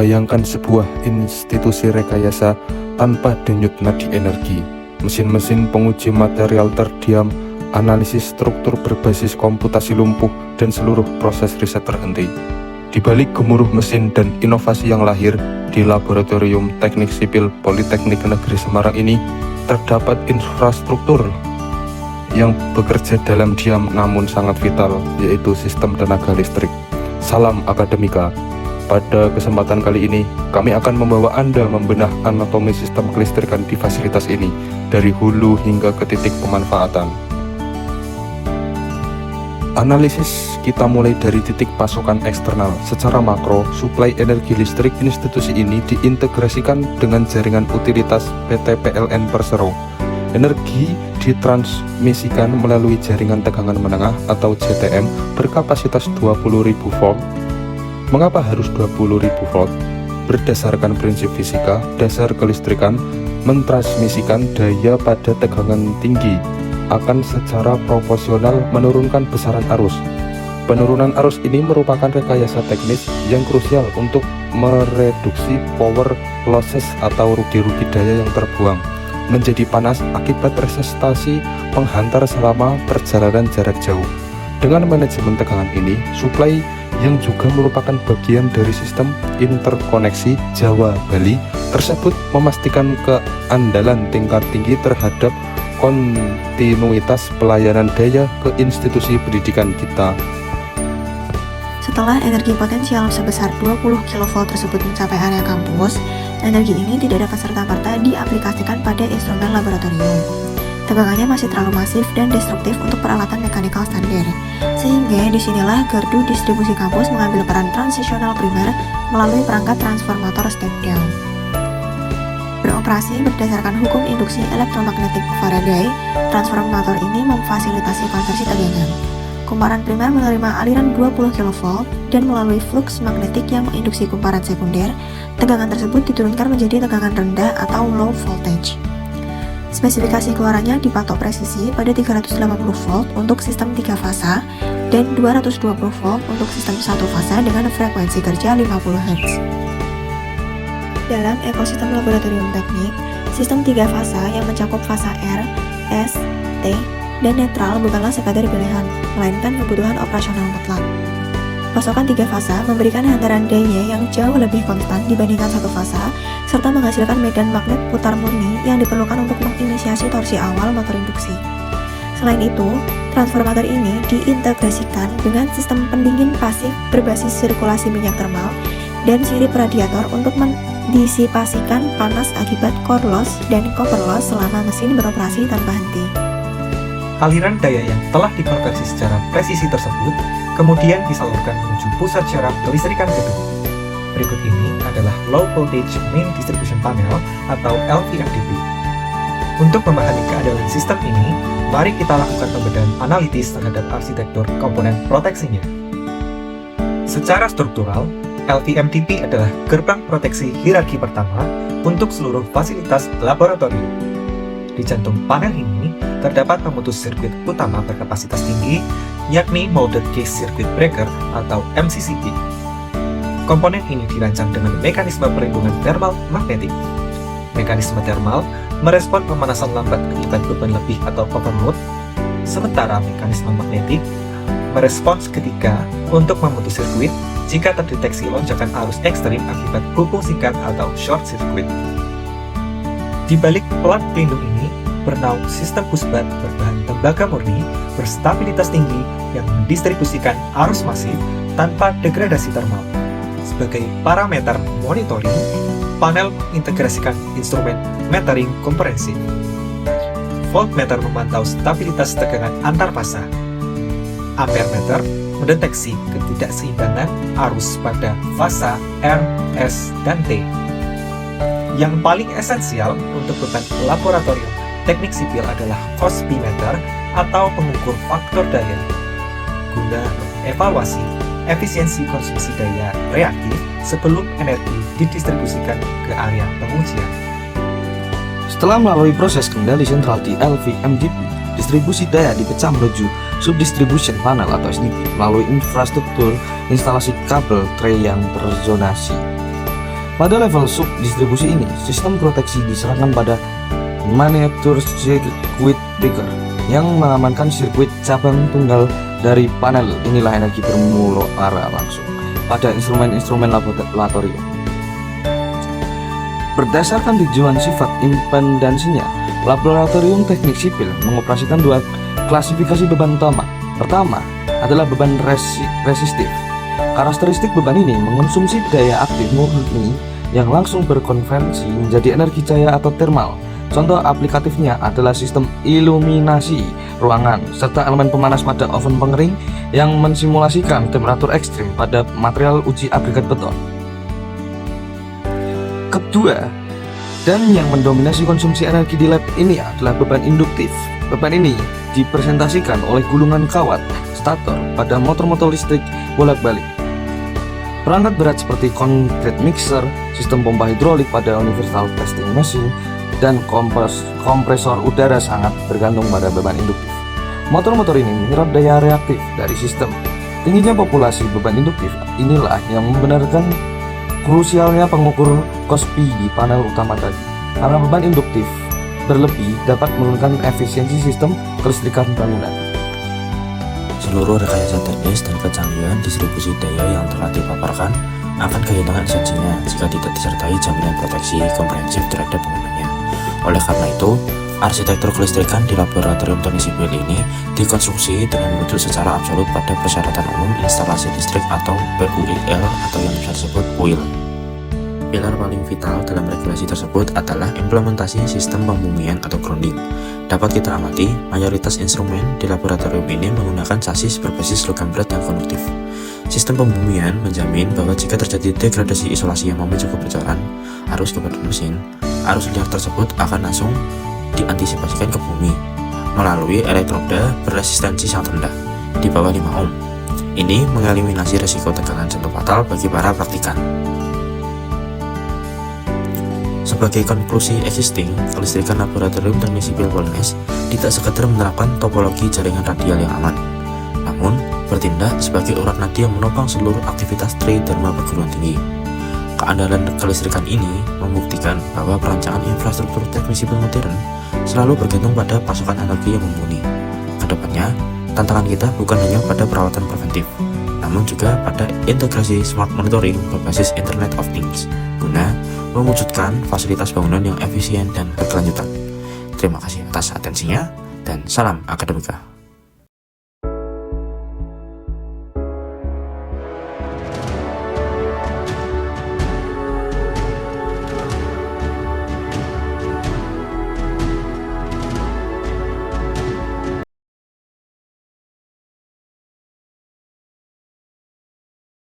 Bayangkan sebuah institusi rekayasa tanpa denyut nadi energi, mesin-mesin penguji material terdiam, analisis struktur berbasis komputasi lumpuh, dan seluruh proses riset terhenti. Di balik gemuruh mesin dan inovasi yang lahir di Laboratorium Teknik Sipil Politeknik Negeri Semarang ini, terdapat infrastruktur yang bekerja dalam diam namun sangat vital, yaitu sistem tenaga listrik. Salam Akademika. Pada kesempatan kali ini, kami akan membawa Anda membenah anatomi sistem kelistrikan di fasilitas ini, dari hulu hingga ke titik pemanfaatan. Analisis kita mulai dari titik pasokan eksternal. Secara makro, suplai energi listrik institusi ini diintegrasikan dengan jaringan utilitas PT PLN Persero. Energi ditransmisikan melalui jaringan tegangan menengah atau JTM berkapasitas 20.000 volt. Mengapa harus 20.000 volt? Berdasarkan prinsip fisika, dasar kelistrikan mentransmisikan daya pada tegangan tinggi akan secara proporsional menurunkan besaran arus. Penurunan arus ini merupakan rekayasa teknis yang krusial untuk mereduksi power losses atau rugi-rugi daya yang terbuang menjadi panas akibat resistasi penghantar selama perjalanan jarak jauh. Dengan manajemen tegangan ini, suplai yang juga merupakan bagian dari sistem interkoneksi Jawa-Bali tersebut memastikan keandalan tingkat tinggi terhadap kontinuitas pelayanan daya ke institusi pendidikan kita. Setelah energi potensial sebesar 20 kV tersebut mencapai area kampus, energi ini tidak dapat serta-merta diaplikasikan pada instrumen laboratorium. Tegangannya masih terlalu masif dan destruktif untuk peralatan mekanikal standar, sehingga disinilah gardu distribusi kampus mengambil peran transisional primer melalui perangkat transformator step down. Beroperasi berdasarkan hukum induksi elektromagnetik Faraday, transformator ini memfasilitasi konversi tegangan. Kumparan primer menerima aliran 20 kV dan melalui flux magnetik yang menginduksi kumparan sekunder, tegangan tersebut diturunkan menjadi tegangan rendah atau low voltage. Spesifikasi keluarannya dipatok presisi pada 380 volt untuk sistem 3 fasa dan 220 volt untuk sistem 1 fasa dengan frekuensi kerja 50 Hz. Dalam ekosistem laboratorium teknik, sistem 3 fasa yang mencakup fasa R, S, T, dan netral bukanlah sekadar pilihan, melainkan kebutuhan operasional mutlak. Pasokan 3 fasa memberikan hantaran daya yang jauh lebih konstan dibandingkan 1 fasa, serta menghasilkan medan magnet putar murni yang diperlukan untuk menginisiasi torsi awal motor induksi. Selain itu, transformator ini diintegrasikan dengan sistem pendingin pasif berbasis sirkulasi minyak termal dan sirip radiator untuk mendisipasikan panas akibat core loss dan copper loss selama mesin beroperasi tanpa henti. Aliran daya yang telah dikonversi secara presisi tersebut kemudian disalurkan menuju pusat syaraf kelistrikan gedung. Berikut ini adalah Low Voltage Main Distribution Panel atau LVMDP. Untuk memahami keandalan sistem ini, mari kita lakukan pembedahan analitis terhadap arsitektur komponen proteksinya. Secara struktural, LVMDP adalah gerbang proteksi hierarki pertama untuk seluruh fasilitas laboratorium. Di jantung panel ini terdapat pemutus sirkuit utama berkapasitas tinggi, yakni Molded Case Circuit Breaker atau MCCB. Komponen ini dirancang dengan mekanisme perlindungan thermal magnetik. Mekanisme thermal merespon pemanasan lambat akibat beban lebih atau overload, sementara mekanisme magnetik merespons ketika untuk memutus sirkuit jika terdeteksi lonjakan arus ekstrim akibat hubung singkat atau short circuit. Di balik pelat pelindung ini bernaung sistem pusbat berbahan tembaga murni berstabilitas tinggi yang mendistribusikan arus masif tanpa degradasi termal. Sebagai parameter monitoring, panel mengintegrasikan instrumen metering komprehensif. Voltmeter memantau stabilitas tegangan antar fasa. Ampermeter mendeteksi ketidakseimbangan arus pada fasa R, S, dan T. Yang paling esensial untuk beban laboratorium teknik sipil adalah Cost-P-meter atau pengukur faktor daya, guna evaluasi efisiensi konsumsi daya reaktif sebelum energi didistribusikan ke area pengujian. Setelah melalui proses kendali sentral di LVMDP, distribusi daya dipecah menuju subdistribution panel atau SDP melalui infrastruktur instalasi kabel tray yang terzonasi. Pada level subdistribusi ini, sistem proteksi diserahkan pada miniatur circuit breaker yang mengamankan sirkuit cabang tunggal dari panel. Inilah energi bermuara langsung pada instrumen-instrumen laboratorium. Berdasarkan tujuan sifat impedansinya, laboratorium teknik sipil mengoperasikan dua klasifikasi beban utama. Pertama adalah beban resistif. Karakteristik beban ini mengonsumsi daya aktif murni yang langsung berkonversi menjadi energi cahaya atau thermal. Contoh aplikatifnya adalah sistem iluminasi ruangan serta elemen pemanas pada oven pengering yang mensimulasikan temperatur ekstrim pada material uji agregat beton. Kedua, dan yang mendominasi konsumsi energi di lab ini adalah beban induktif. Beban ini dipresentasikan oleh gulungan kawat stator pada motor-motor listrik bolak-balik. Perangkat berat seperti concrete mixer, sistem pompa hidrolik pada universal testing machine, dan kompresor udara sangat bergantung pada beban induktif. Motor-motor ini menyerap daya reaktif dari sistem. Tingginya populasi beban induktif inilah yang membenarkan krusialnya pengukur Kospi di panel utama tadi. Karena beban induktif berlebih dapat menurunkan efisiensi sistem kelistrikan bangunan. Seluruh rekayasa teknis dan kecanggihan distribusi daya yang telah dipaparkan akan kehilangan esensinya jika tidak disertai jaminan proteksi komprehensif terhadap penggunanya. Oleh karena itu, arsitektur kelistrikan di laboratorium teknik sipil ini dikonstruksi dengan merujuk secara absolut pada persyaratan umum instalasi listrik atau PUIL atau yang bisa disebut PUIL. Pilar paling vital dalam regulasi tersebut adalah implementasi sistem pembumian atau grounding. Dapat kita amati, mayoritas instrumen di laboratorium ini menggunakan sasis berbasis logam berat yang konduktif. Sistem pembumian menjamin bahwa jika terjadi degradasi isolasi yang memicu kebocoran arus ke badan mesin, arus liar tersebut akan langsung diantisipasikan ke bumi melalui elektroda berresistensi sangat rendah di bawah 5 ohm. Ini mengeliminasi risiko tegangan jantung fatal bagi para praktikan. Sebagai konklusi existing, kelistrikan laboratorium teknik sipil Polnes tidak sekedar menerapkan topologi jaringan radial yang aman, namun bertindak sebagai urat nadi yang menopang seluruh aktivitas Tridharma perguruan tinggi. Keandalan kelistrikan ini membuktikan bahwa perancangan infrastruktur teknik sipil modern selalu bergantung pada pasokan energi yang mumpuni. Kedepannya, tantangan kita bukan hanya pada perawatan preventif, namun juga pada integrasi smart monitoring berbasis Internet of Things guna mewujudkan fasilitas bangunan yang efisien dan berkelanjutan. Terima kasih atas atensinya dan salam akademika.